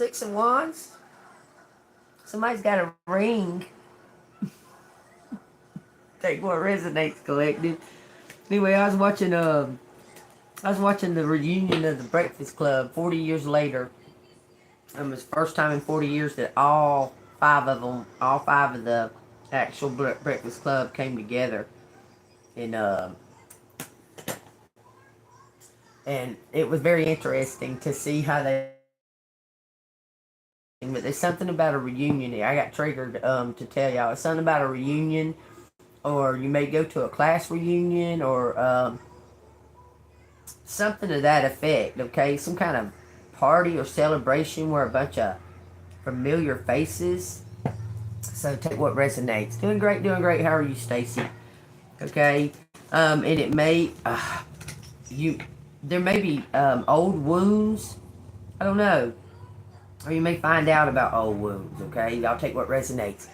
Six of Wands. Somebody's got a ring. Take what resonates, collective. Anyway, I was watching the reunion of the Breakfast Club 40 years later. It was the first time in 40 years that all five of the actual Breakfast Club came together. And and it was very interesting to see how they. But there's something about a reunion. I got triggered to tell y'all. It's something about a reunion, or you may go to a class reunion, or something to that effect. Okay, some kind of party or celebration where a bunch of familiar faces. So take what resonates. Doing great, doing great. How are you, Stacy? Okay, and it may you there may be old wounds. I don't know, or you may find out about old wounds. Okay, y'all take what resonates.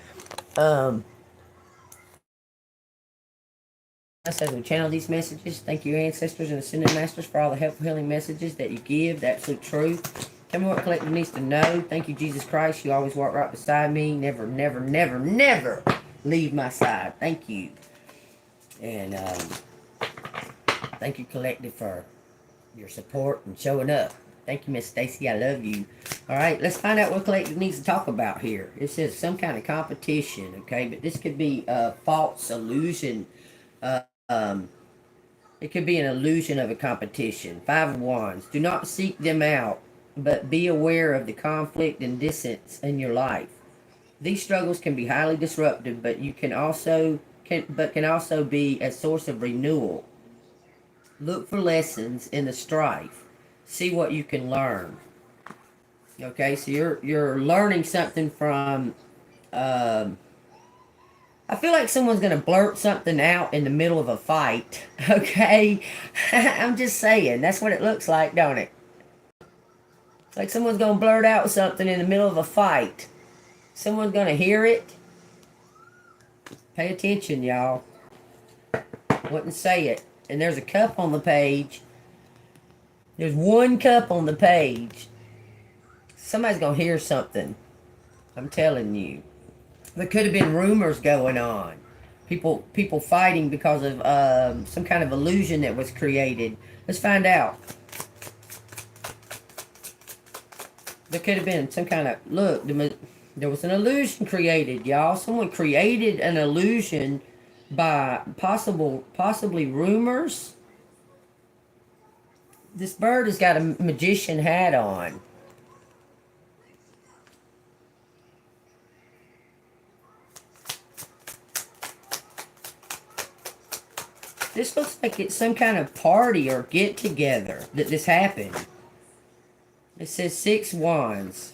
As we channel these messages, thank you, ancestors and ascended masters, for all the helpful healing messages that you give, the absolute truth. Tell me what collective needs to know. Thank you, Jesus Christ. You always walk right beside me. Never, never, never, never leave my side. Thank you. And thank you, collective, for your support and showing up. Thank you, Miss Stacy. I love you. All right, let's find out what collective needs to talk about here. It says some kind of competition, okay? But this could be a false illusion. It could be an illusion of a competition. Five of Wands. Do not seek them out, but be aware of the conflict and distance in your life. These struggles can be highly disruptive, but can also be a source of renewal. Look for lessons in the strife. See what you can learn. Okay, so you're learning something from. I feel like someone's gonna blurt something out in the middle of a fight. Okay, I'm just saying that's what it looks like, don't it? It's like someone's gonna blurt out something in the middle of a fight. Someone's gonna hear it. Pay attention, y'all. Wouldn't say it. And there's a cup on the page. There's one cup on the page. Somebody's gonna hear something. I'm telling you. There could have been rumors going on. People fighting because of some kind of illusion that was created. Let's find out. There could have been some kind of... Look, there was an illusion created, y'all. Someone created an illusion by possibly rumors. This bird has got a magician hat on. This looks like it's some kind of party or get-together that this happened. It says 6 Wands.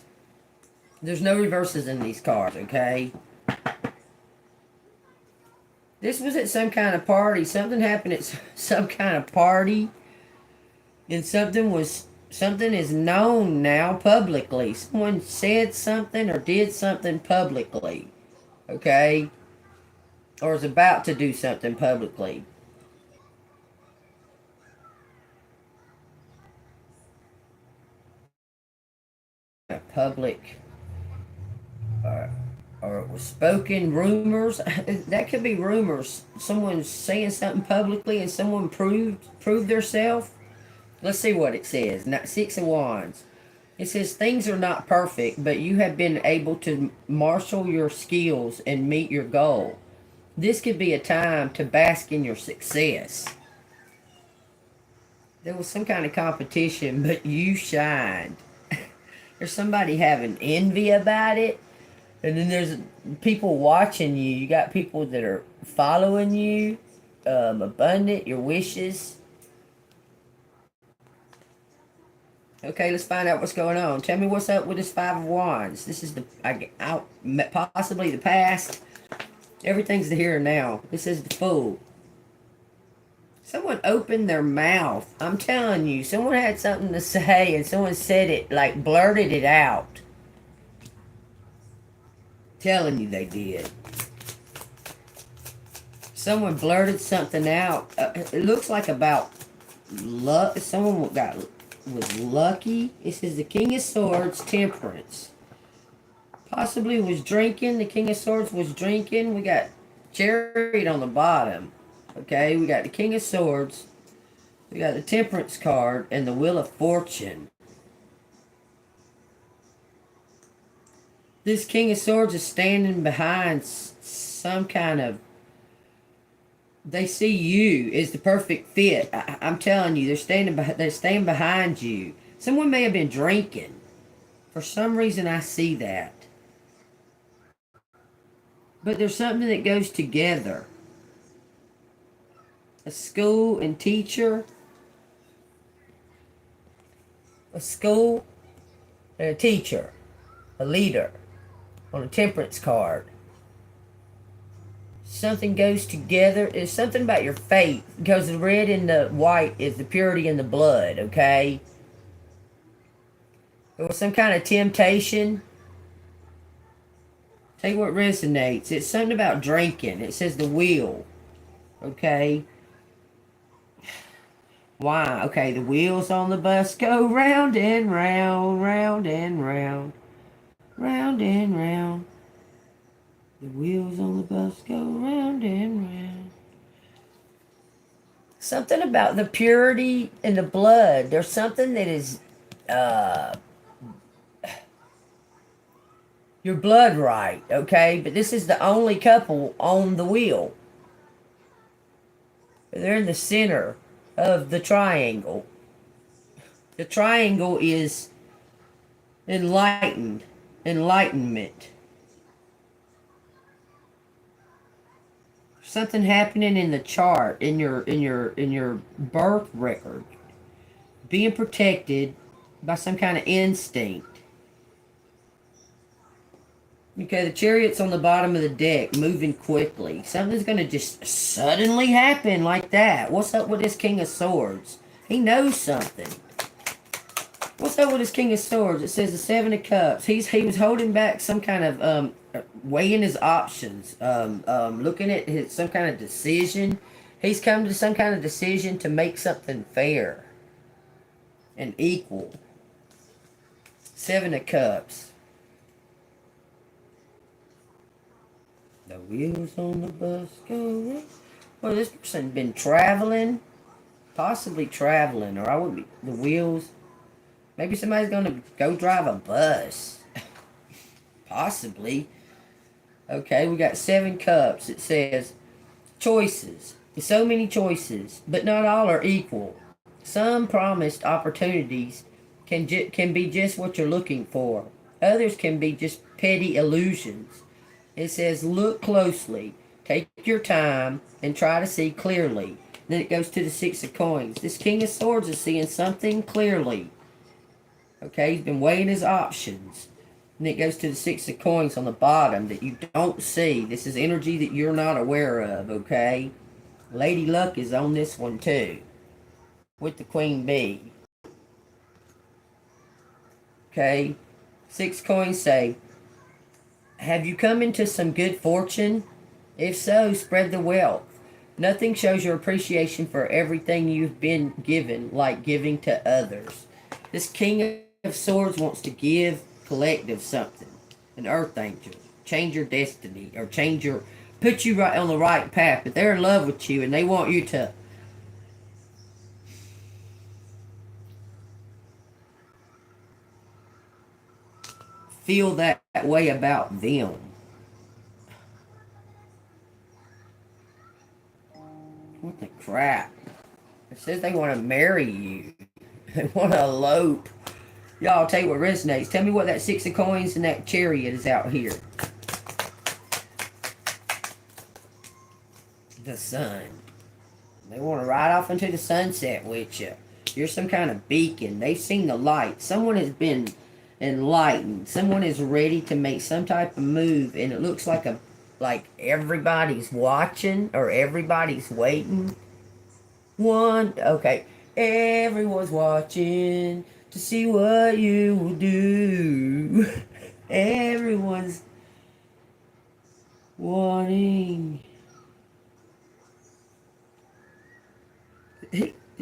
There's no reverses in these cards, okay? This was at some kind of party. Something happened at some kind of party. And something is known now publicly. Someone said something or did something publicly. Okay? Or is about to do something publicly. Public or it was spoken rumors. That could be rumors. Someone's saying something publicly and someone proved themselves. Let's see what it says. 6 of Wands. It says things are not perfect, but you have been able to marshal your skills and meet your goal. This could be a time to bask in your success. There was some kind of competition, but you shined. There's somebody having envy about it. And then there's people watching you. You got people that are following you. Abundant, your wishes. Okay, let's find out what's going on. Tell me what's up with this 5 of Wands. This is possibly the past. Everything's the here and now. This is the Fool. Someone opened their mouth. I'm telling you, someone had something to say and someone said it, like blurted it out. Telling you they did. Someone blurted something out. It looks like about love. Someone got was lucky. It says the King of Swords, temperance. Possibly was drinking. The King of Swords was drinking. We got Chariot on the bottom. Okay, we got the King of Swords. We got the Temperance card and the Wheel of Fortune. This King of Swords is standing behind some kind of... They see you as the perfect fit. I'm telling you, they're staying behind you. Someone may have been drinking. For some reason, I see that. But there's something that goes together. A school and teacher. A school and a teacher. A leader. On a temperance card. Something goes together. It's something about your faith. Because the red and the white is the purity in the blood, okay? There was some kind of temptation. Take what resonates. It's something about drinking. It says the wheel. Okay? Why? Okay, the wheels on the bus go round and round, round and round, round and round. The wheels on the bus go round and round. Something about the purity in the blood. There's something that is... your blood right, okay? But this is the only couple on the wheel. They're in the center of the triangle. The triangle is enlightenment. Something happening in the chart, in your birth record. Being protected by some kind of instinct. Okay, the Chariot's on the bottom of the deck, moving quickly. Something's going to just suddenly happen like that. What's up with this King of Swords? He knows something. What's up with this King of Swords? It says the Seven of Cups. He was holding back some kind of, weighing his options. Looking at some kind of decision. He's come to some kind of decision to make something fair. And equal. Seven of Cups. The wheels on the bus go round. Well, this person been traveling. Possibly traveling. Or I would be... The wheels... Maybe somebody's going to go drive a bus. Possibly. Okay, we got 7 cups. It says... Choices. So many choices. But not all are equal. Some promised opportunities can be just what you're looking for. Others can be just petty illusions. It says, look closely, take your time, and try to see clearly. Then it goes to the 6 of Coins. This King of Swords is seeing something clearly. Okay, he's been weighing his options. And it goes to the 6 of Coins on the bottom that you don't see. This is energy that you're not aware of, okay? Lady Luck is on this one too. With the Queen Bee. Okay, 6 coins say, have you come into some good fortune? If so, spread the wealth. Nothing shows your appreciation for everything you've been given like giving to others. This King of Swords wants to give collective something. An earth angel. Change your destiny. Or put you right on the right path. But they're in love with you and they want you to feel that way about them. What the crap? It says they want to marry you. They want to elope. Y'all, tell you what resonates. Tell me what that 6 of Coins and that Chariot is out here. The sun. They want to ride off into the sunset with you. You're some kind of beacon. They've seen the light. Someone has been enlightened. Someone is ready to make some type of move, and it looks like everybody's watching or everybody's waiting. Okay, everyone's watching to see what you will do. Everyone's wanting.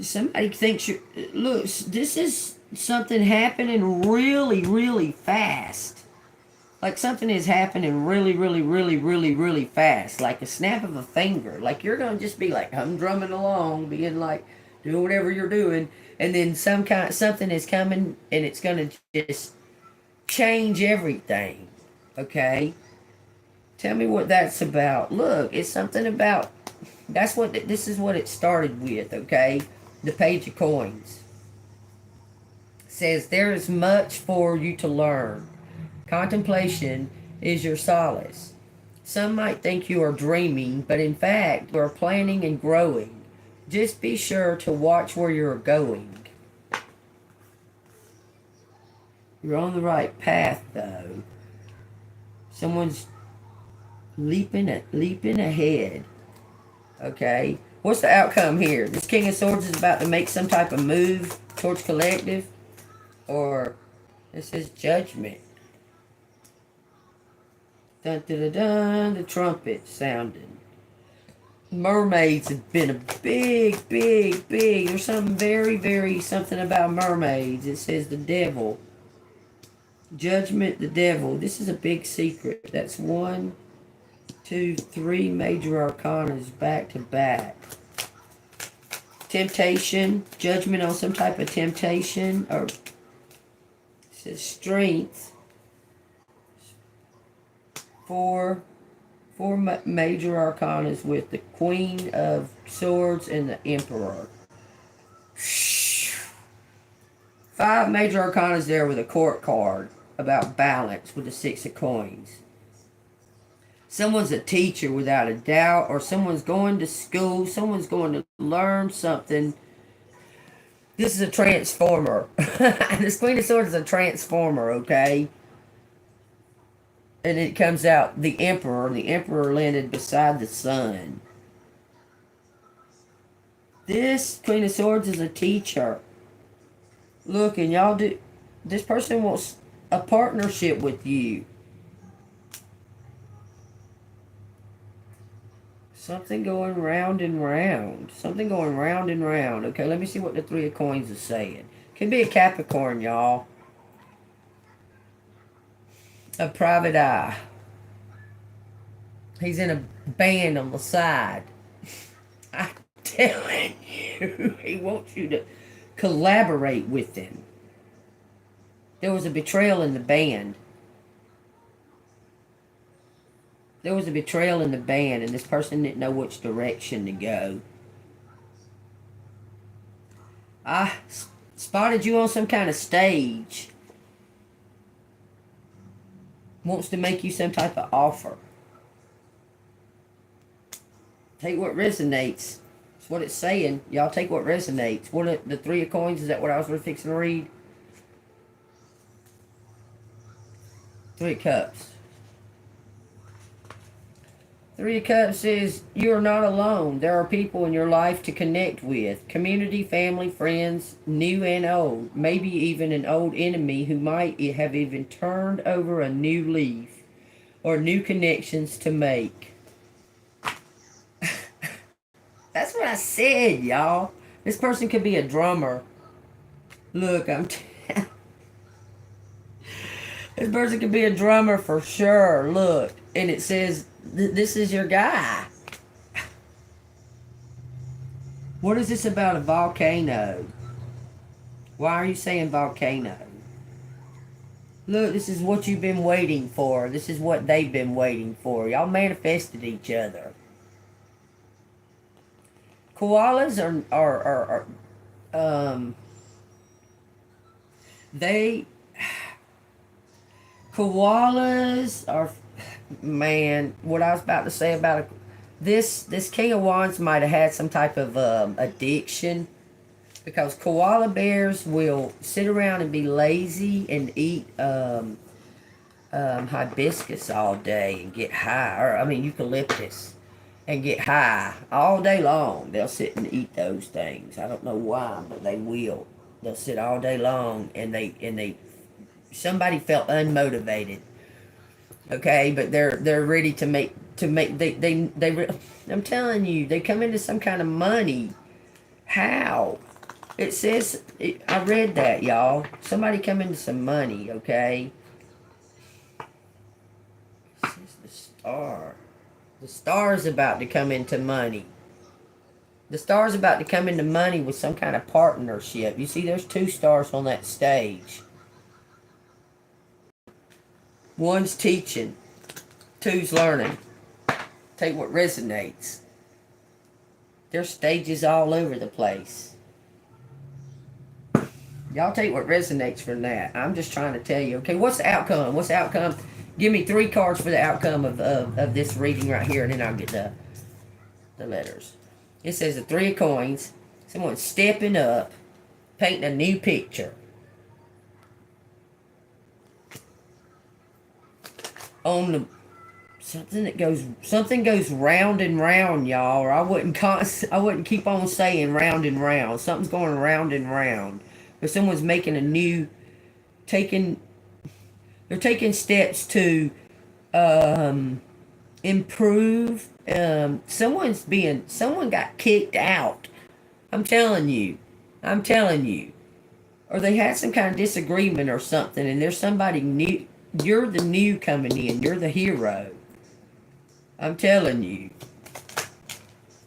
Somebody thinks you're... Look, this is something happening really, really fast. Like something is happening really, really, really, really, really fast. Like a snap of a finger. Like you're going to just be like humdrumming along, being like, doing whatever you're doing. And then something is coming and it's going to just change everything. Okay? Tell me what that's about. Look, it's something about... This is what it started with, okay? The Page of Coins. It says, there is much for you to learn. Contemplation is your solace. Some might think you are dreaming, but in fact, you are planning and growing. Just be sure to watch where you're going. You're on the right path, though. Someone's leaping ahead. Okay? What's the outcome here? This King of Swords is about to make some type of move towards collective? Or this is judgment. Dun dun dun dun, the trumpet sounding. Mermaids have been a big. There's something very something about mermaids. It says the devil. Judgment, the devil. This is a big secret. That's 1, 2, 3 major arcanas back to back. Temptation, judgment on some type of temptation, or it says strength. Four major arcanas with the Queen of Swords and the Emperor. 5 major arcanas there with a court card about balance with the 6 of coins. Someone's a teacher without a doubt, or someone's going to school, someone's going to learn something. This is a transformer. This Queen of Swords is a transformer, okay? And it comes out the Emperor. The Emperor landed beside the sun. This Queen of Swords is a teacher. Look, and y'all do... This person wants a partnership with you. Something going round and round. Something going round and round. Okay, let me see what the 3 of Coins is saying. Could be a Capricorn, y'all. A private eye. He's in a band on the side. I'm telling you, he wants you to collaborate with him. There was a betrayal in the band. There was a betrayal in the band, and this person didn't know which direction to go. I spotted you on some kind of stage. Wants to make you some type of offer. Take what resonates. That's what it's saying. Y'all take what resonates. What the 3 of Coins, is that what I was really fixing to read? 3 of Cups. 3 of Cups says, you are not alone. There are people in your life to connect with. Community, family, friends, new and old. Maybe even an old enemy who might have even turned over a new leaf. Or new connections to make. That's what I said, y'all. This person could be a drummer. Look, this person could be a drummer for sure. Look. And it says... This is your guy. What is this about a volcano? Why are you saying volcano? Look, this is what you've been waiting for. This is what they've been waiting for. Y'all manifested each other. Koalas koalas are... Man, what I was about to say about this King of Wands might have had some type of addiction, because koala bears will sit around and be lazy and eat hibiscus all day and get high, or I mean eucalyptus, and get high all day long. They'll sit and eat those things. I don't know why, but they will. They'll sit all day long, and they somebody felt unmotivated. Okay, but they're ready to make I'm telling you, they come into some kind of money. How? It says, I read that, y'all. Somebody come into some money, okay? It says the star. The star's about to come into money. The star's about to come into money with some kind of partnership. You see, there's 2 stars on that stage. One's teaching. 2's learning. Take what resonates. There's stages all over the place. Y'all take what resonates from that. I'm just trying to tell you. Okay, what's the outcome? What's the outcome? Give me 3 cards for the outcome of this reading right here, and then I'll get the letters. It says the 3 of coins. Someone's stepping up, painting a new picture. On the something goes round and round, y'all. Or I wouldn't keep on saying round and round. Something's going round and round. But someone's making a new, they're taking steps to improve. Someone got kicked out. I'm telling you. Or they had some kind of disagreement or something, and there's somebody new. You're the new coming in. You're the hero. I'm telling you.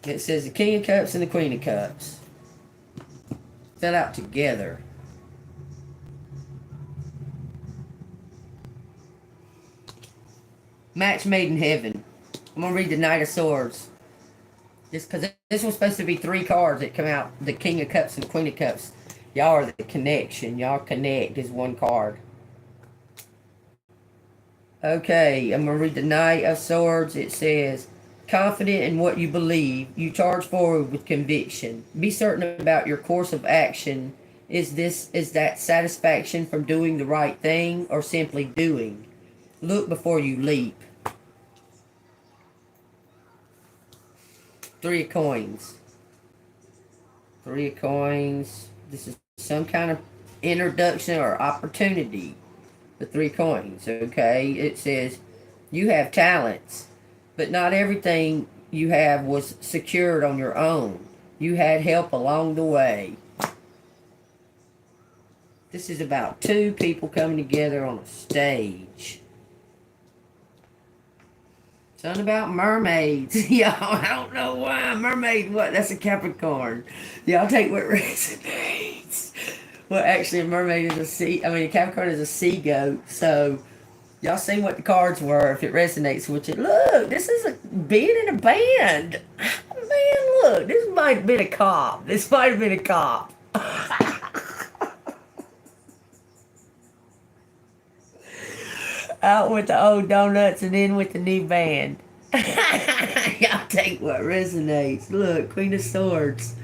It says the King of Cups and the Queen of Cups fell out together. Match made in heaven. I'm going to read the Knight of Swords. Just because this was supposed to be 3 cards that come out. The King of Cups and the Queen of Cups. Y'all are the connection. Y'all connect is 1 card. Okay, I'm going to read the Knight of Swords. It says, confident in what you believe, you charge forward with conviction. Be certain about your course of action. Is that satisfaction from doing the right thing or simply doing? Look before you leap. 3 of coins. 3 of coins. This is some kind of introduction or opportunity. The 3 coins, okay? It says, you have talents, but not everything you have was secured on your own. You had help along the way. This is about 2 people coming together on a stage. Something about mermaids. Y'all, I don't know why. Mermaid, what? That's a Capricorn. Y'all take what resonates. Well, actually, a mermaid is a Capricorn is a sea goat. So, y'all seen what the cards were, if it resonates with you. Look, this is being in a band. Man, look, this might have been a cop. Out with the old donuts and in with the new band. Y'all take what resonates. Look, Queen of Swords.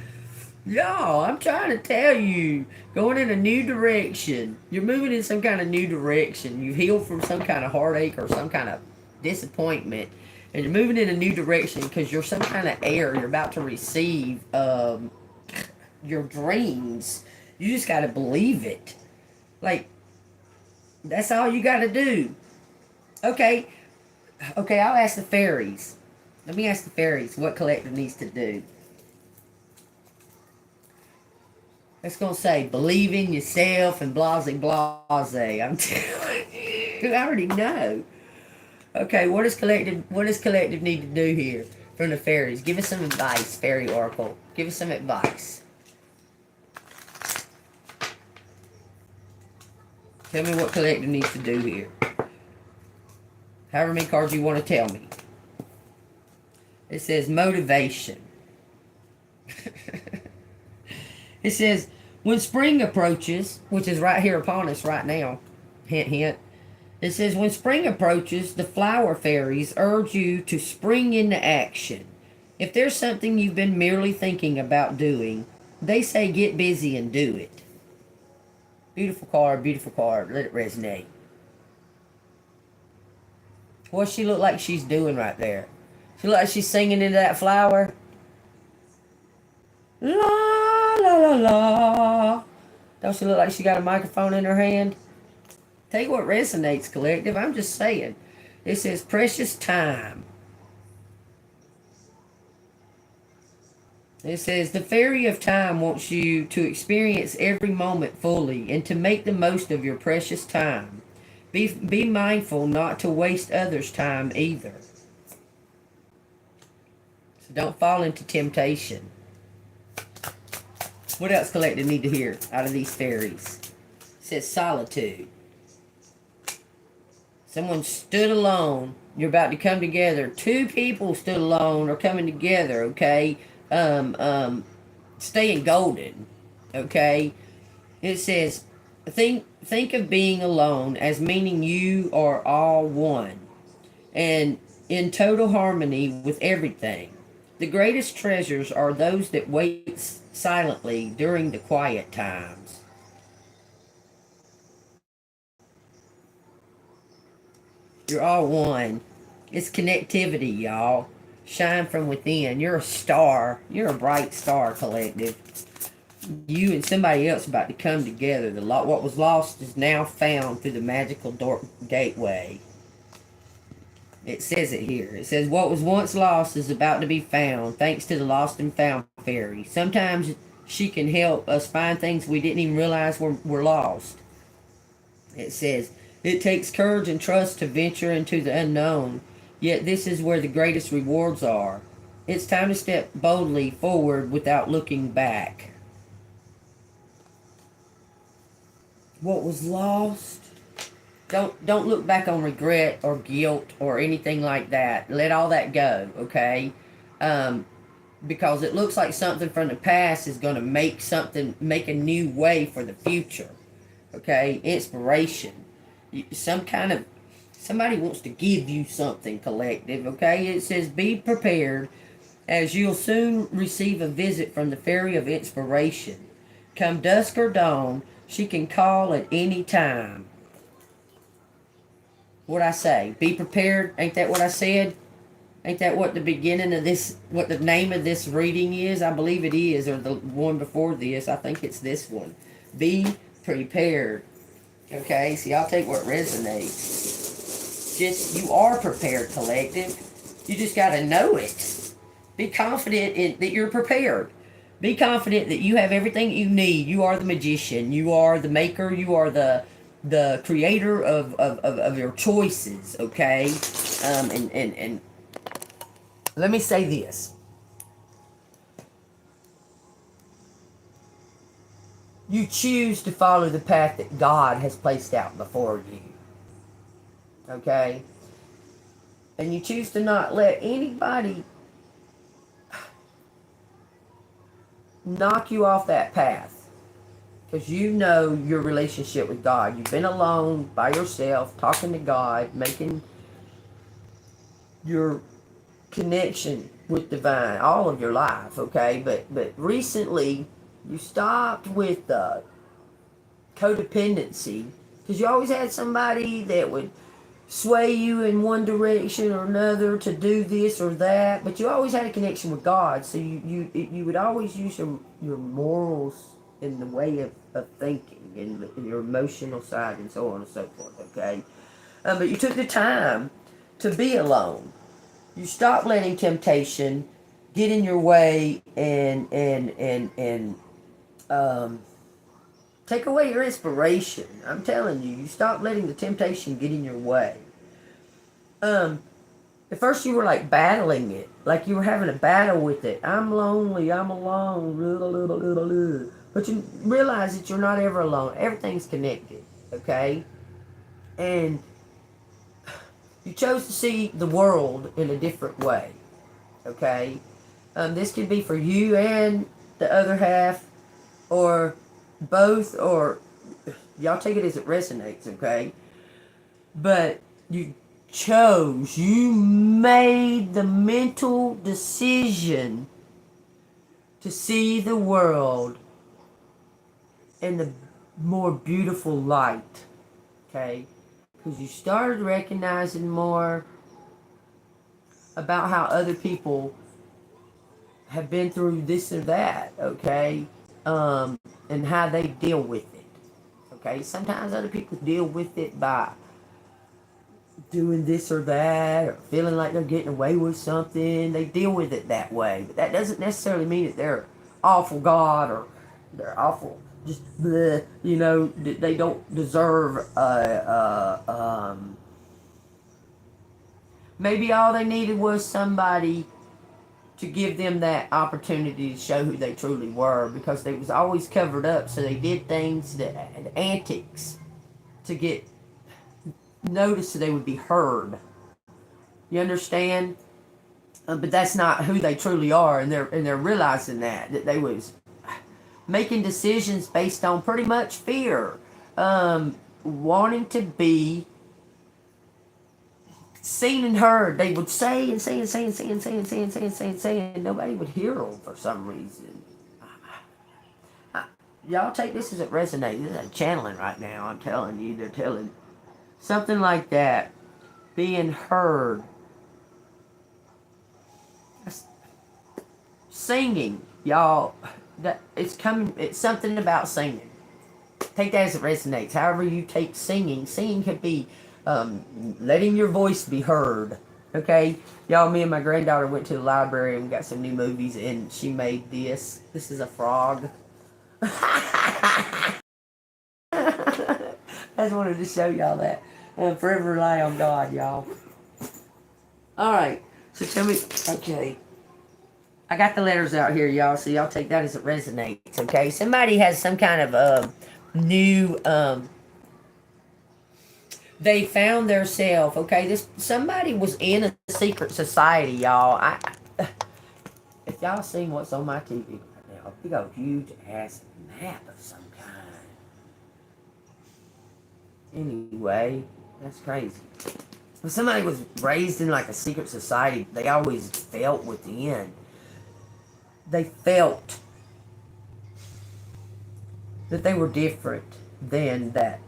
Y'all, I'm trying to tell you, going in a new direction. You're moving in some kind of new direction. You've healed from some kind of heartache or some kind of disappointment. And you're moving in a new direction because you're some kind of heir. You're about to receive your dreams. You just got to believe it. Like, that's all you got to do. Okay, I'll ask the fairies. Let me ask the fairies what collective needs to do. It's going to say, believe in yourself and blase. I'm telling you, I already know. Okay, what does collective need to do here from the fairies? Give us some advice, Fairy Oracle. Give us some advice. Tell me what collective needs to do here. However many cards you want to tell me. It says motivation. It says, when spring approaches, which is right here upon us right now, hint, hint. It says, when spring approaches, the flower fairies urge you to spring into action. If there's something you've been merely thinking about doing, they say get busy and do it. Beautiful card, beautiful card. Let it resonate. What's she look like she's doing right there? She look like she's singing into that flower. La, la, la, la. Don't she look like she got a microphone in her hand? Take what resonates, collective. I'm just saying. It says precious time. It says, the fairy of time wants you to experience every moment fully and to make the most of your precious time. Be mindful not to waste others' time either. So don't fall into temptation. What else collective need to hear out of these fairies? It says solitude. Someone stood alone. You're about to come together. Two people stood alone or coming together, okay? Staying golden, okay? It says, think of being alone as meaning you are all one and in total harmony with everything. The greatest treasures are those that wait silently during the quiet times. You're all one. It's connectivity, y'all. Shine from within. You're a star. You're a bright star, collective. You and somebody else about to come together. What was lost is now found through the magical gateway. It says it here. It says, what was once lost is about to be found, thanks to the lost and found fairy. Sometimes she can help us find things we didn't even realize were lost. It says, it takes courage and trust to venture into the unknown, yet this is where the greatest rewards are. It's time to step boldly forward without looking back. What was lost? Don't look back on regret or guilt or anything like that. Let all that go, okay? Because it looks like something from the past is going to make a new way for the future, okay? Inspiration. Somebody wants to give you something, collective, okay? It says, be prepared, as you'll soon receive a visit from the fairy of inspiration. Come dusk or dawn, she can call at any time. What'd I say? Be prepared. Ain't that what I said? Ain't that what the beginning of this, what the name of this reading is? I believe it is, or the one before this. I think it's this one. Be prepared. Okay, so y'all take what resonates. You are prepared, collective. You just got to know it. Be confident that you're prepared. Be confident that you have everything you need. You are the magician. You are the maker. You are the creator of your choices, okay? And let me say this. You choose to follow the path that God has placed out before you, okay? And you choose to not let anybody knock you off that path. Because you know your relationship with God. You've been alone, by yourself, talking to God, making your connection with divine all of your life, okay? But recently, you stopped with the codependency. Because you always had somebody that would sway you in one direction or another to do this or that. But you always had a connection with God. So you would always use your morals in the way of thinking and your emotional side and so on and so forth, okay? But you took the time to be alone. You stopped letting temptation get in your way and take away your inspiration. I'm telling you, you stopped letting the temptation get in your way. At first you were like battling it, like you were having a battle with it. I'm lonely, I'm alone. But you realize that you're not ever alone. Everything's connected, okay? And you chose to see the world in a different way, okay? This could be for you and the other half, or both, or y'all take it as it resonates, okay? But you made the mental decision to see the world in the more beautiful light, okay? Because you started recognizing more about how other people have been through this or that, okay? And how they deal with it, okay? Sometimes other people deal with it by doing this or that, or feeling like they're getting away with something. They deal with it that way. But that doesn't necessarily mean that they're awful God or they're awful, just bleh, you know, they don't deserve maybe all they needed was somebody to give them that opportunity to show who they truly were, because they was always covered up, so they did things that antics to get noticed so they would be heard. You understand? But that's not who they truly are, and they're realizing that they was making decisions based on pretty much fear, wanting to be seen and heard. They would say and say and say and say and say and say and say and say and say, and nobody would hear them for some reason. Y'all take this as it resonates. This is a channeling right now. I'm telling you, they're telling something like that. Being heard. Singing, y'all. That it's coming. It's something about singing. Take that as it resonates. However you take singing. Singing could be letting your voice be heard. Okay, y'all. Me and my granddaughter went to the library and got some new movies, and she made this. This is a frog. I just wanted to show y'all that. Forever rely on God, y'all. Alright, so tell me, okay. I got the letters out here, y'all, so y'all take that as it resonates, okay? Somebody has some kind of new, they found their self, okay? Somebody was in a secret society, y'all. If y'all seen what's on my TV right now, big old huge ass map of some kind. Anyway, that's crazy. If somebody was raised in like a secret society, they always felt within. They felt that they were different than that.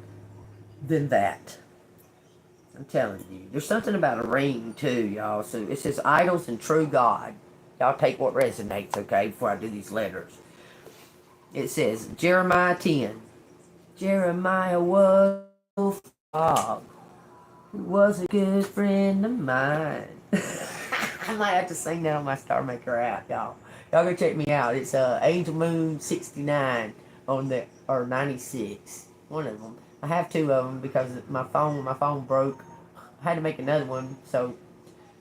I'm telling you. There's something about a ring too, y'all. So it says idols and true God. Y'all take what resonates, okay, before I do these letters. It says Jeremiah 10. Jeremiah was a frog who was a good friend of mine. I might have to sing that on my Star Maker app, y'all. Y'all go check me out. It's ANGELMOON 69 on the, or 96. One of them. I have two of them because my phone broke. I had to make another one, so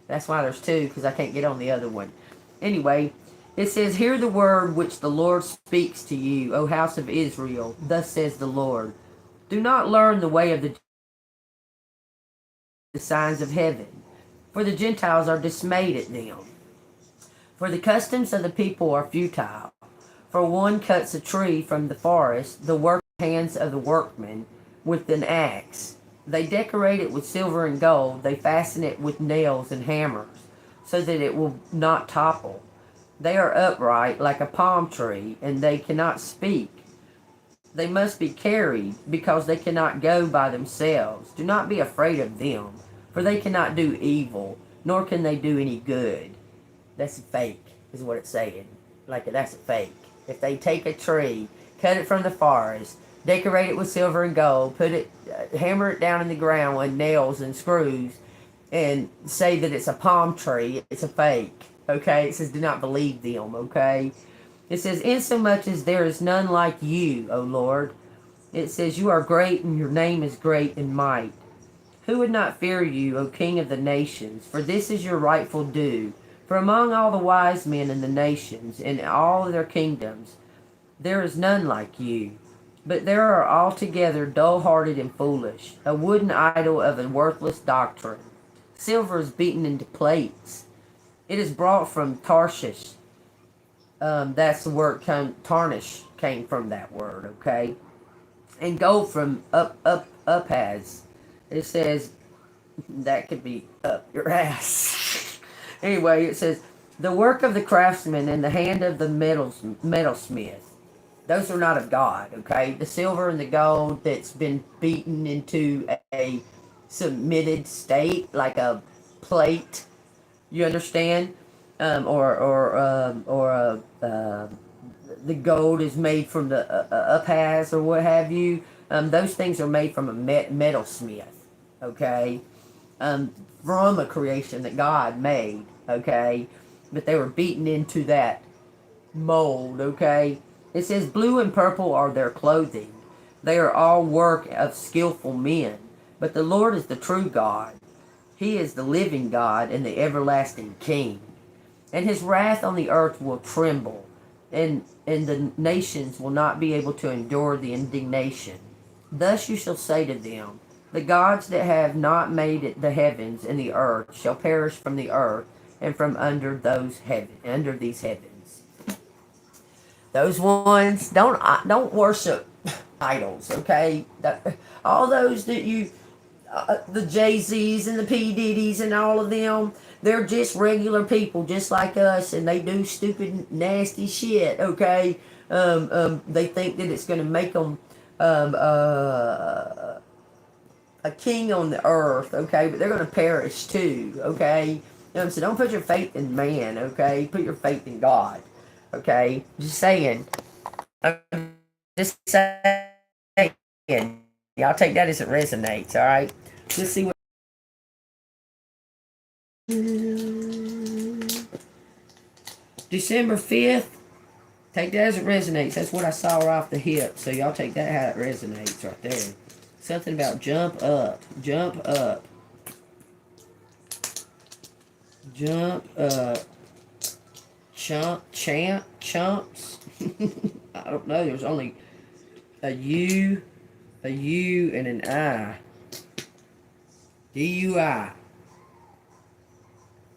that's why there's two, because I can't get on the other one. Anyway, it says, hear the word which the Lord speaks to you, O house of Israel. Thus says the Lord. Do not learn the way of the signs of heaven, for the Gentiles are dismayed at them. For the customs of the people are futile. For one cuts a tree from the forest, the work of the hands of the workmen, with an axe. They decorate it with silver and gold. They fasten it with nails and hammers, so that it will not topple. They are upright like a palm tree, and they cannot speak. They must be carried, because they cannot go by themselves. Do not be afraid of them, for they cannot do evil, nor can they do any good. That's fake, is what it's saying. Like, that's a fake. If they take a tree, cut it from the forest, decorate it with silver and gold, hammer it down in the ground with nails and screws, and say that it's a palm tree, it's a fake. Okay? It says, do not believe them, okay? It says, insomuch as there is none like you, O Lord. It says, you are great, and your name is great in might. Who would not fear you, O King of the nations? For this is your rightful due. For among all the wise men in the nations, in all their kingdoms, there is none like you. But there are altogether dull-hearted and foolish, a wooden idol of a worthless doctrine. Silver is beaten into plates. It is brought from Tarshish. That's the word, tarnish came from that word, okay? And gold from Uphaz. It says, that could be up your ass. Anyway, it says, the work of the craftsman and the hand of the metalsmith. Those are not of God, okay? The silver and the gold that's been beaten into a submitted state, like a plate, you understand? The gold is made from the Uphaz or what have you. Those things are made from a metalsmith, okay? from a creation that God made, okay? But they were beaten into that mold, okay? It says, blue and purple are their clothing. They are all work of skillful men. But the Lord is the true God. He is the living God and the everlasting King. And his wrath on the earth will tremble, and the nations will not be able to endure the indignation. Thus you shall say to them, the gods that have not made it the heavens and the earth shall perish from the earth and from under these heavens. Those ones don't worship idols, okay? All those that you, the Jay-Z's and the P. Diddy's and all of them, they're just regular people, just like us, and they do stupid, nasty shit, okay? They think that it's going to make them a king on the earth, okay? But they're going to perish too, okay? So don't put your faith in man, okay? Put your faith in God, okay? Just saying. I'm just saying. Y'all take that as it resonates, all right? Just see what. December 5th. Take that as it resonates. That's what I saw right off the hip. So y'all take that how it resonates right there. Something about jump up. Jump up. Jump up. Chumps. I don't know. There's only a U, and an I. DUI.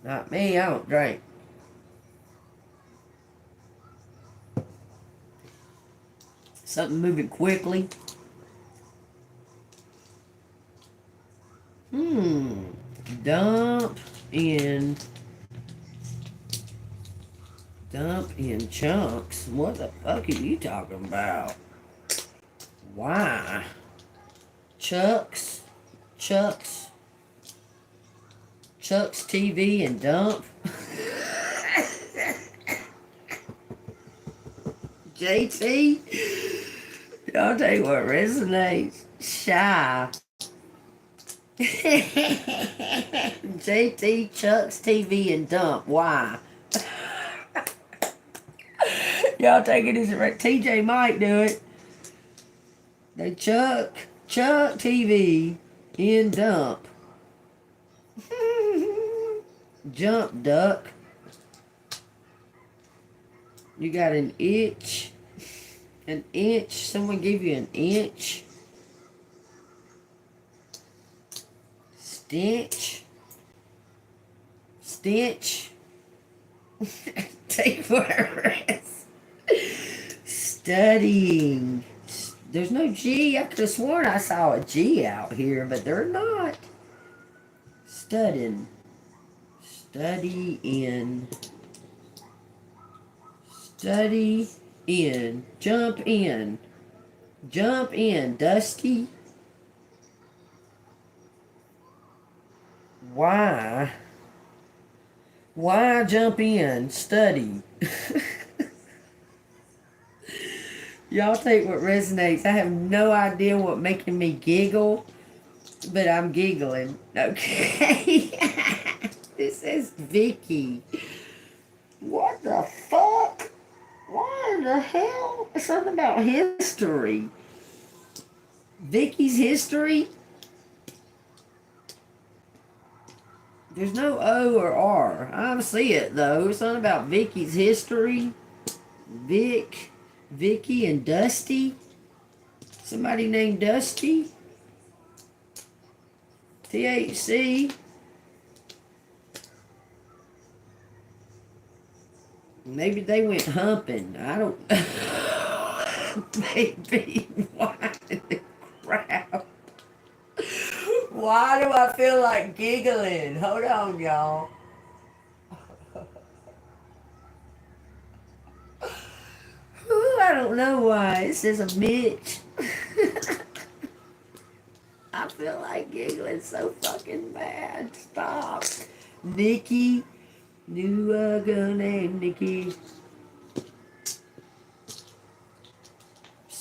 Not me. I don't drink. Something moving quickly. Dump in chunks. What the fuck are you talking about? Why? Chucks TV and dump. JT. I'll tell you what resonates. Shy. JT, Chuck's TV, and dump. Why? Y'all take it as a TJ might do it. They Chuck TV in dump. Jump duck. You got an itch. An inch. Someone give you an inch. Stench. Take whatever it is. Studying. There's no G. I could have sworn I saw a G out here, but they're not. Studying. Study in. Jump in. Dusty. Why jump in? Study. Y'all take what resonates. I have no idea what making me giggle, but I'm giggling. Okay. This is Vicky. What the fuck? Why in the hell? It's something about history. Vicky's history? There's no O or R. I don't see it though. It's something about Vicky's history. Vicky and Dusty. Somebody named Dusty. THC. Maybe they went humping. I don't. Maybe. Why in the crap? Why do I feel like giggling? Hold on, y'all. Ooh, I don't know why. It says a bitch. I feel like giggling so fucking bad. Stop. Nikki. New girl named Nikki.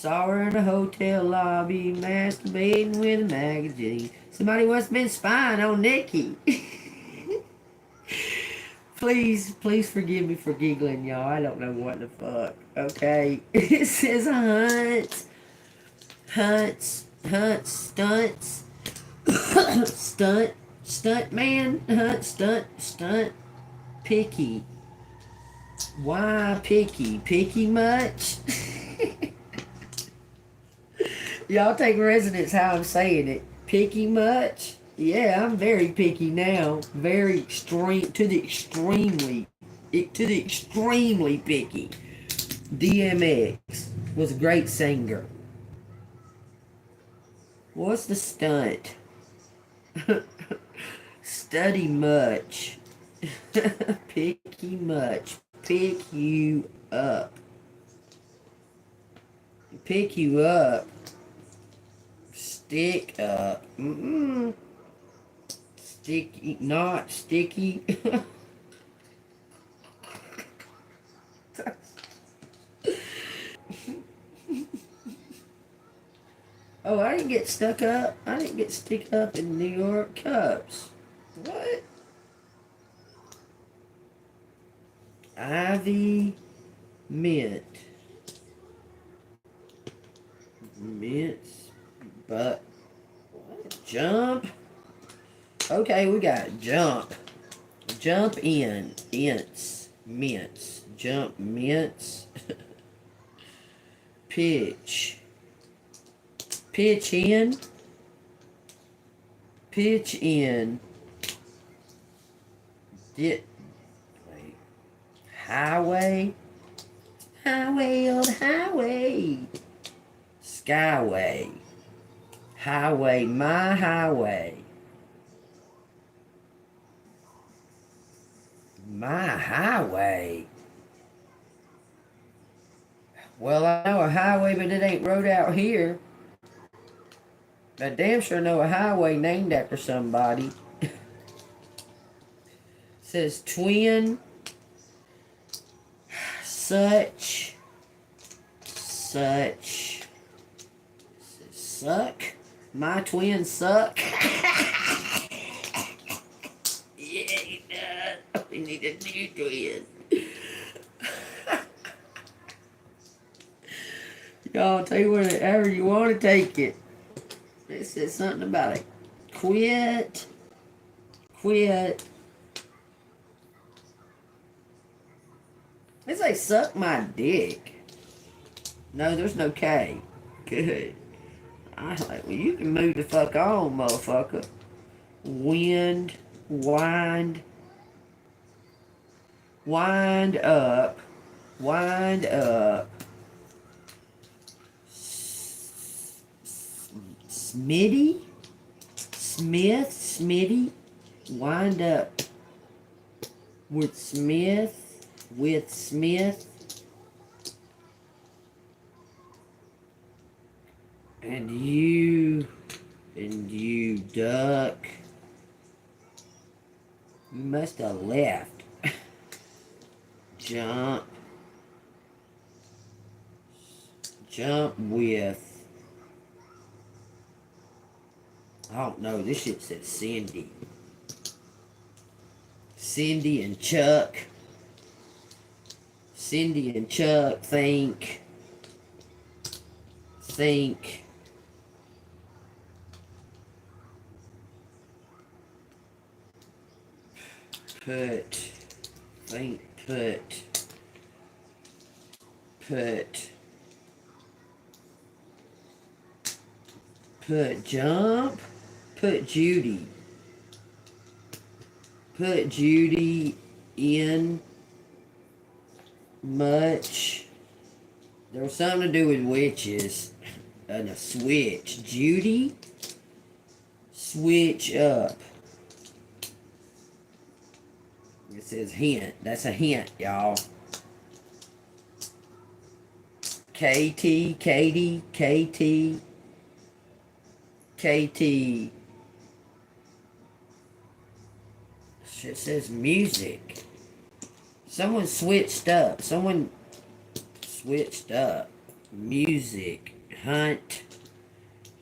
Saw her in a hotel lobby, masturbating with a magazine. Somebody must have been spying on Nikki. Please forgive me for giggling, y'all. I don't know what the fuck. Okay. It says stunts, stunt man, stunt, picky. Why picky? Picky much? Y'all take residence how I'm saying it. Picky much? Yeah, I'm very picky now. Very extreme, to the extremely picky. DMX was a great singer. What's the stunt? Study much. Picky much. Pick you up. Pick you up. Stick up. Sticky, not sticky. Oh, I didn't get stuck up. I didn't get stick up in New York cups. What? Ivy mint. Mints. But what? Jump. Okay, we got jump. Jump in. Ints. Mints. Jump mints. Pitch. Pitch in. Pitch in. Wait. Highway. Highway on highway. Skyway. Highway, my highway. My highway. Well, I know a highway, but it ain't road out here. I damn sure know a highway named after somebody. Says twin. Such. Suck. My twin suck. Yeah, he does. We need a new twin. Y'all take whatever you want to take it. It says something about it. Quit. It's like suck my dick. No, there's no K. Good. I was like, well, you can move the fuck on, motherfucker. Wind up. Smitty, wind up with Smith, and you duck. You must have left. Jump with. I don't know, this shit says Cindy. Cindy and Chuck think. Put jump. Put Judy. Put Judy in much. There was something to do with witches. And a switch. Judy. Switch up. It says hint. That's a hint, y'all. Katie. It says music. Someone switched up. Music. Hunt.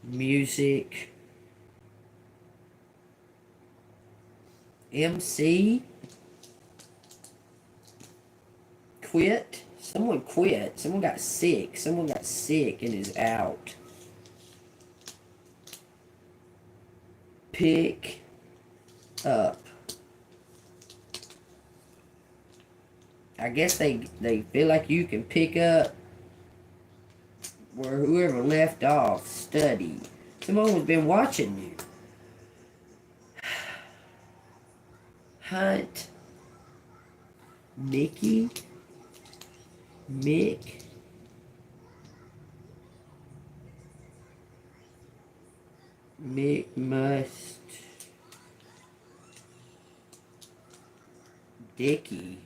Music. MC. Quit. Someone quit. Someone got sick. Someone got sick and is out. Pick up. I guess they feel like you can pick up where whoever left off. Study. Someone has been watching you. Hunt. Mickey. Mick. Mick must. Dickie.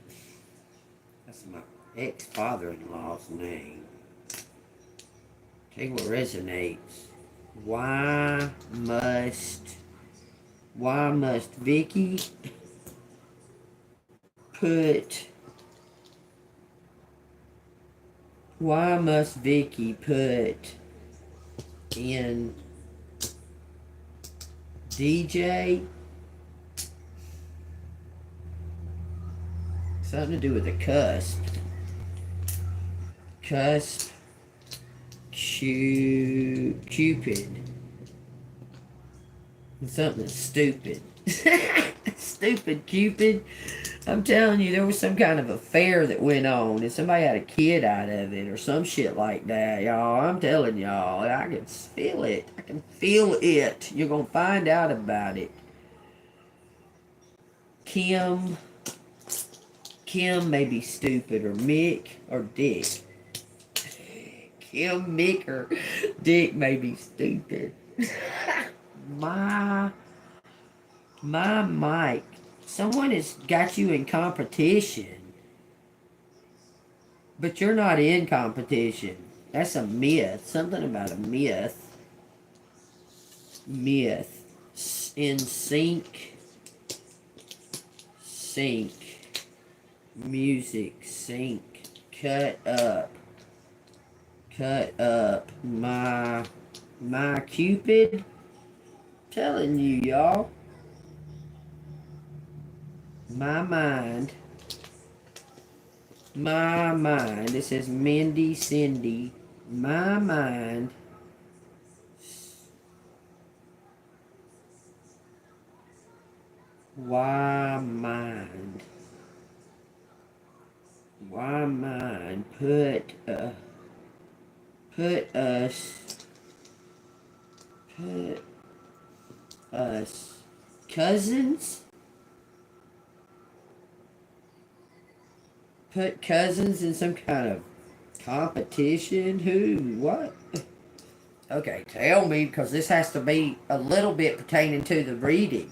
That's my ex-father-in-law's name. Take what resonates. Why must Vicky put in DJ? Something to do with the cusp. Cusp. Cupid. Something stupid. Stupid Cupid. I'm telling you, there was some kind of affair that went on and somebody had a kid out of it or some shit like that, y'all. I'm telling y'all, I can feel it. I can feel it. You're going to find out about it. Kim may be stupid, or Mick, or Dick. Kim, Mick, or Dick may be stupid. My Mike. Someone has got you in competition. But you're not in competition. That's a myth. Something about a myth. Myth. In sync. Sync. Music. Sync. Cut up. Cut up. My Cupid. Telling you, y'all. My mind. It says Mindy, Cindy. My mind. Why mind? Put us cousins. Put cousins in some kind of competition. Who? What? Okay, tell me, because this has to be a little bit pertaining to the reading.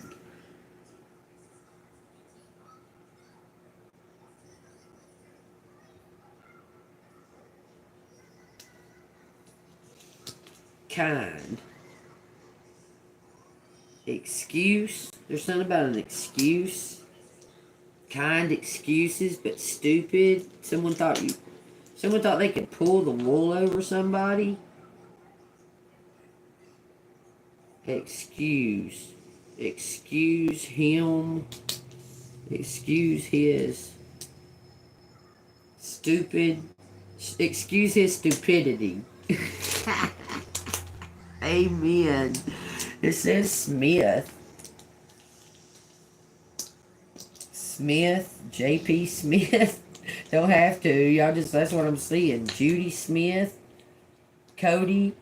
Kind. Excuse. There's something about an excuse. Kind excuses, but stupid. Someone thought they could pull the wool over somebody. Excuse him. Excuse his stupid. Excuse his stupidity. Amen. It says Smith. J.P. Smith. Don't have to. Y'all just, that's what I'm seeing. Judy Smith. Cody.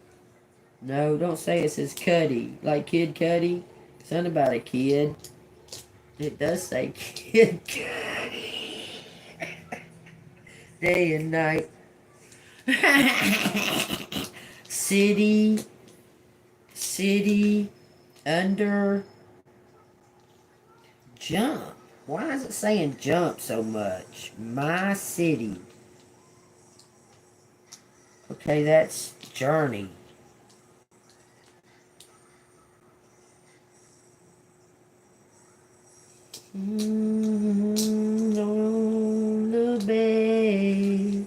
No, don't say it says Cuddy. Like Kid Cudi. Something about a kid. It does say Kid Cudi. Day and night. City. Under. Jump. Why is it saying jump so much? My city. Okay, that's journey. On the bay.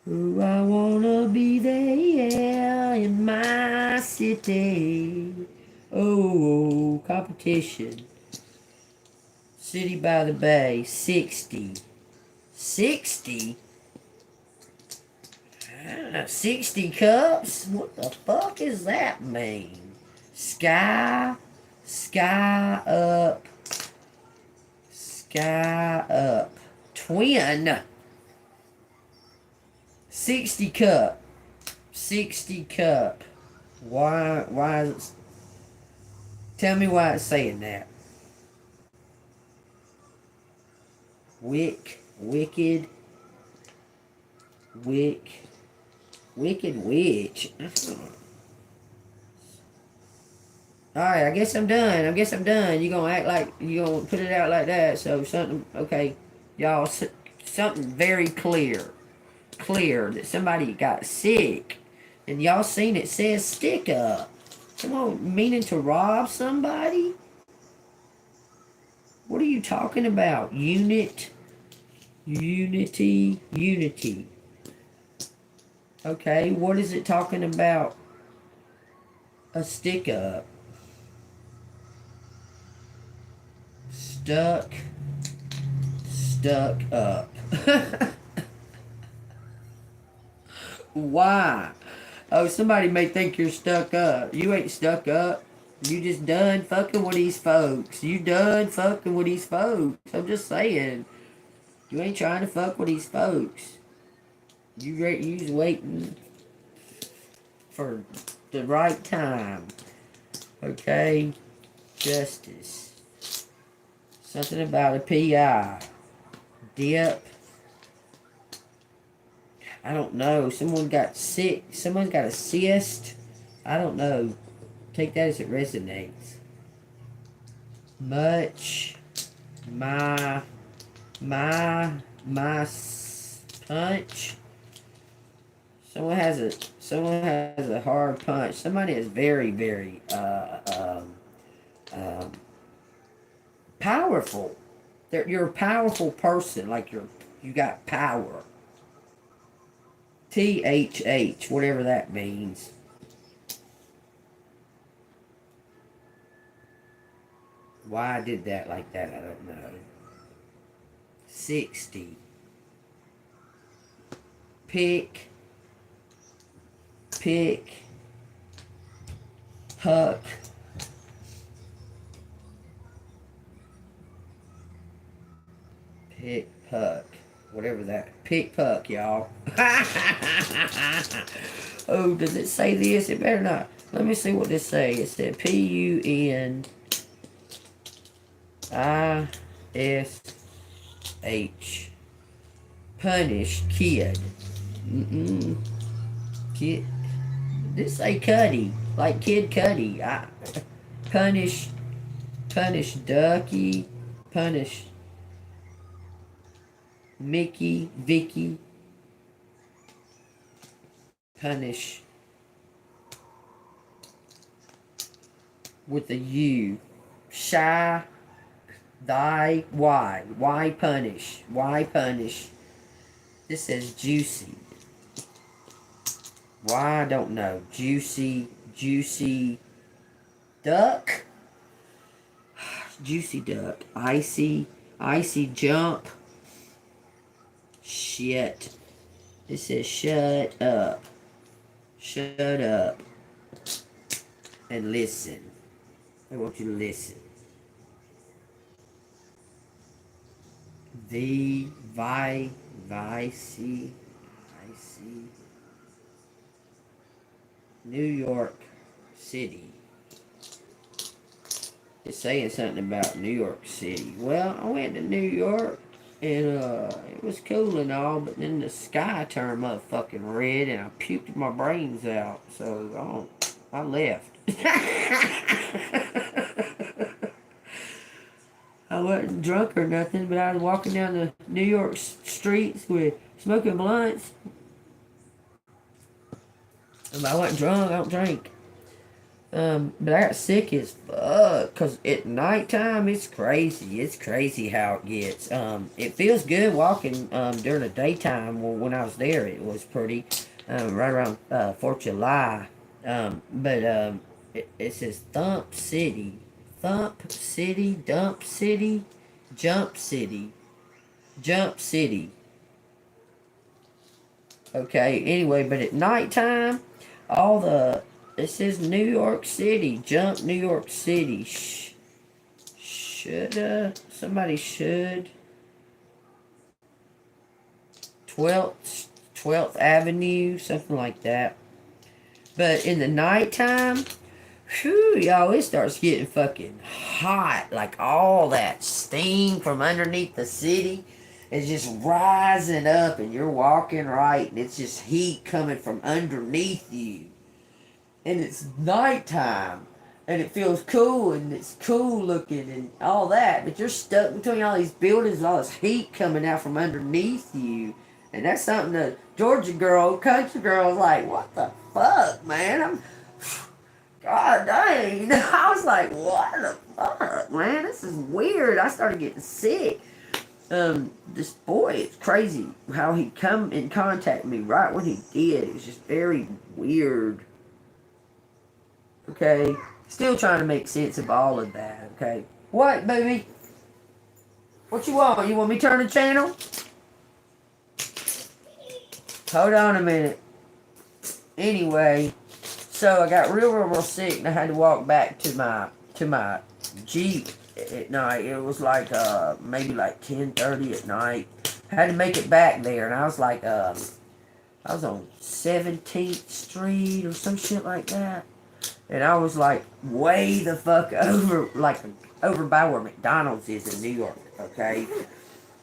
Ooh, I wanna be there. day. Oh, competition. City by the Bay, 60. 60? 60 cups? What the fuck is that mean? Sky up. Sky up. Twin. 60 cup. 60 cup. Why is it... Tell me why it's saying that. Wicked witch. Alright, I guess I'm done. You gonna act like, you gonna put it out like that. So something, okay. Y'all, something very clear that somebody got sick. And y'all seen it says stick up. Come on, meaning to rob somebody? What are you talking about? Unity. Okay, what is it talking about? A stick up. Stuck up. Why? Oh, somebody may think you're stuck up. You ain't stuck up. You just done fucking with these folks. You done fucking with these folks. I'm just saying. You ain't trying to fuck with these folks. You's waiting for the right time. Okay? Justice. Something about a PI. Dip. I don't know. Someone got sick. Someone got a cyst. I don't know. Take that as it resonates. Much. My punch. Someone has a hard punch. Somebody is very powerful. You're a powerful person. Like you got power. THH, whatever that means. Why I did that like that, I don't know. 60. Pick. Puck. Pick, puck. Whatever that. Pick, puck, y'all. Oh, does it say this? It better not. Let me see what this say. It said PUNISH. Punish kid. Kid. This say Cuddy. Like Kid Cuddy. Punish Ducky. Punish Mickey, Vicky. Punish with a U. Shy. Thy. Why? Why punish? Why punish? This says juicy. Why? I don't know. Juicy duck. Juicy duck. Icy jump. Shit. It says shut up. Shut up. And listen. I want you to listen. The Vice New York City. It's saying something about New York City. Well, I went to New York and it was cool and all, but then the sky turned motherfucking red and I puked my brains out. So I left. I wasn't drunk or nothing, but I was walking down the New York streets with smoking blunts. I wasn't drunk, I don't drink. But I got sick as fuck, because at nighttime, it's crazy. It's crazy how it gets. It feels good walking during the daytime. Well, when I was there, it was pretty, right around 4th of July. But It says Thump City. Thump City, Dump City, Jump City. Jump City. Okay, anyway, but at nighttime, all the, it says New York City. Jump New York City. Somebody should. 12th Avenue, something like that. But in the nighttime, whew, y'all, it starts getting fucking hot. Like all that steam from underneath the city is just rising up, and you're walking right, and it's just heat coming from underneath you. And it's nighttime, and it feels cool, and it's cool looking, and all that. But you're stuck between all these buildings, and all this heat coming out from underneath you. And that's something the Georgia girl, country girl, was like, what the fuck, man? God dang. I was like, what the fuck, man? This is weird. I started getting sick. This boy, it's crazy how he come in contact with me right when he did. It was just very weird. Okay? Still trying to make sense of all of that, okay? What, baby? What you want? You want me to turn the channel? Hold on a minute. Anyway, so I got real sick, and I had to walk back to my Jeep at night. It was like maybe like 10:30 at night. I had to make it back there, and I was like I was on 17th Street or some shit like that, and I was like way the fuck over, like over by where McDonald's is in New York. Okay.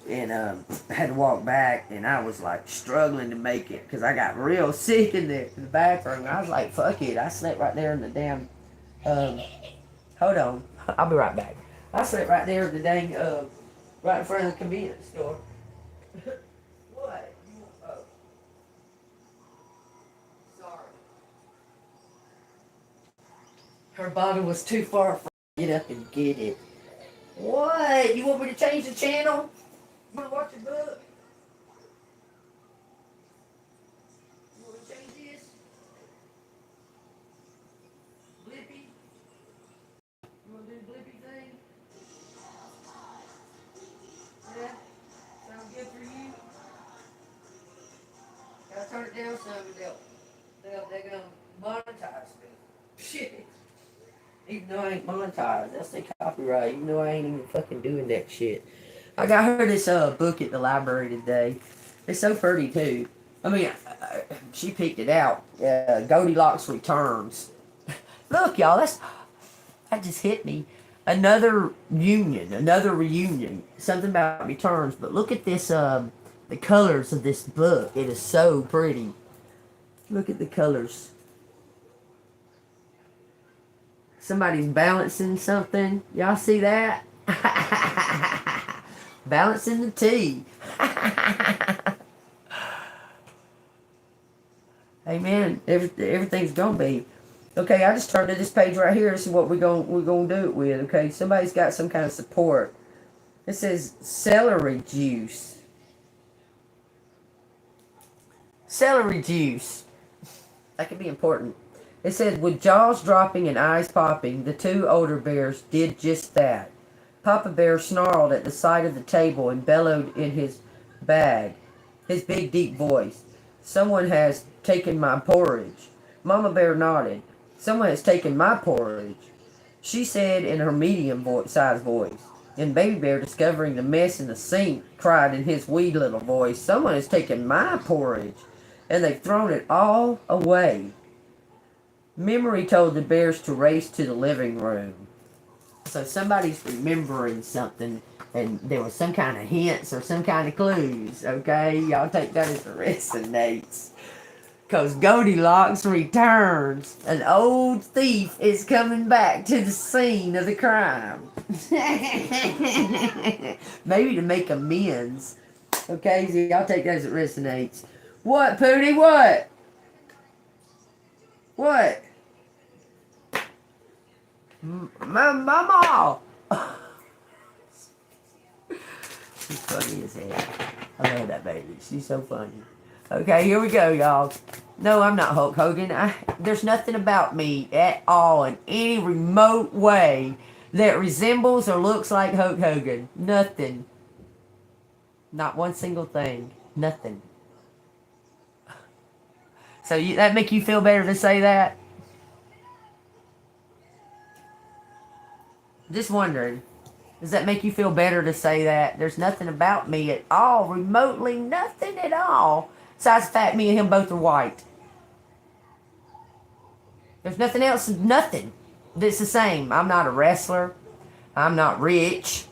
And I had to walk back, and I was like struggling to make it because I got real sick in the bathroom. I was like, fuck it. I slept right there in the damn, hold on. I'll be right back. I slept right there in the dang, right in front of the convenience store. What? Oh. Sorry. Her bottle was too far for me to get up and get it. What? You want me to change the channel? You want to watch a book? You want to change this? Blippi? You want to do the Blippi thing? Yeah? Sound good for you? Gotta turn it down some, they're gonna monetize me. Shit. Even though I ain't monetized, they'll say copyright, even though I ain't even fucking doing that shit. I got her this book at the library today. It's so pretty too. I mean, she picked it out. Goldilocks Returns. Look, y'all, that just hit me. Another reunion. Something about returns. But look at this, the colors of this book. It is so pretty. Look at the colors. Somebody's balancing something. Y'all see that? Balancing the tea. Hey man, everything's gonna be okay. I just turned to this page right here to see what we're gonna do it with. Okay, somebody's got some kind of support. It says celery juice. Celery juice. That could be important. It says, with jaws dropping and eyes popping, the two older bears did just that. Papa Bear snarled at the side of the table and bellowed in his bag, his big deep voice. Someone has taken my porridge. Mama Bear nodded. Someone has taken my porridge, she said in her medium-sized voice. And Baby Bear, discovering the mess in the sink, cried in his wee little voice, someone has taken my porridge, and they've thrown it all away. Memory told the bears to race to the living room. So somebody's remembering something, and there was some kind of hints or some kind of clues, okay? Y'all take that as the resonates. Because Goldilocks returns. An old thief is coming back to the scene of the crime. Maybe to make amends. Okay, so y'all take that as it resonates. What, Pootie? What? What? Mama! She's funny as hell. I love that baby. She's so funny. Okay, here we go, y'all. No, I'm not Hulk Hogan. There's nothing about me at all in any remote way that resembles or looks like Hulk Hogan. Nothing. Not one single thing. Nothing. So that make you feel better to say that? Just wondering. Does that make you feel better to say that? There's nothing about me at all. Remotely nothing at all. Besides the fact me and him both are white. There's nothing else. Nothing that's the same. I'm not a wrestler. I'm not rich.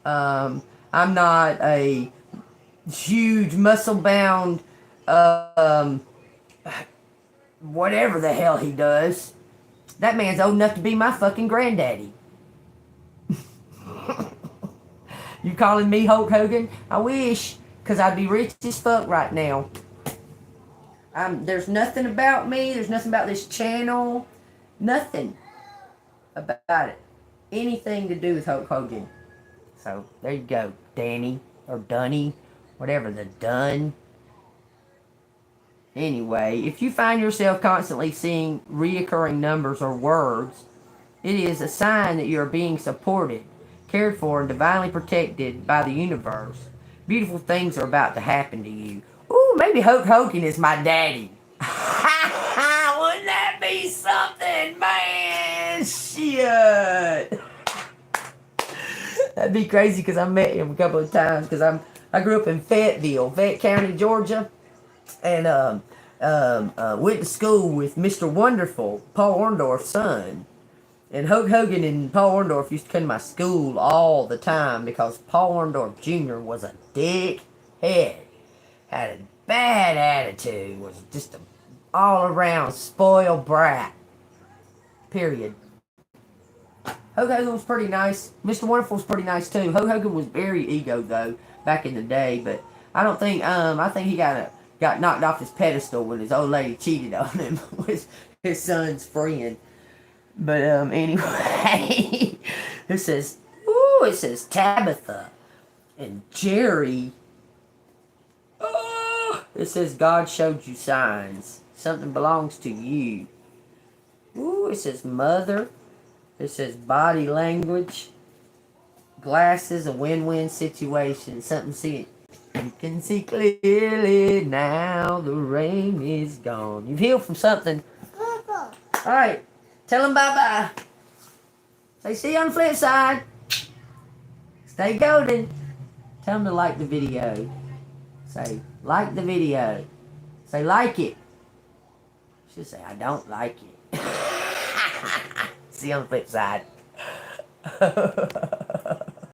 I'm not a huge muscle-bound, whatever the hell he does. That man's old enough to be my fucking granddaddy. You calling me Hulk Hogan? I wish, because I'd be rich as fuck right now. There's nothing about me. There's nothing about this channel. Nothing about it. Anything to do with Hulk Hogan. So, there you go. Danny, or Dunny, whatever the done. Anyway, if you find yourself constantly seeing reoccurring numbers or words, it is a sign that you are being supported, cared for, and divinely protected by the universe. Beautiful things are about to happen to you. Ooh, maybe Hulk Hogan is my daddy. Wouldn't that be something, man? Shit. That'd be crazy because I met him a couple of times because I grew up in Fayetteville, Fayette County, Georgia, and went to school with Mr. Wonderful, Paul Orndorff's son. And Hulk Hogan and Paul Orndorff used to come to my school all the time because Paul Orndorff Jr. was a dickhead. Had a bad attitude. Was just an all-around spoiled brat. Period. Hulk Hogan was pretty nice. Mr. Wonderful was pretty nice too. Hulk Hogan was very ego though back in the day, but I don't think I think he got knocked off his pedestal when his old lady cheated on him with his son's friend. But anyway, it says Tabitha and Jerry. Oh, it says God showed you signs. Something belongs to you. Ooh, it says mother. It says body language. Glasses, a win-win situation. Something see. You can see clearly now the rain is gone. You've healed from something. Alright. Tell them bye-bye. Say see you on the flip side. Stay golden. Tell them to like the video. Say like the video. Say like it. Should say I don't like it. See you on the flip side.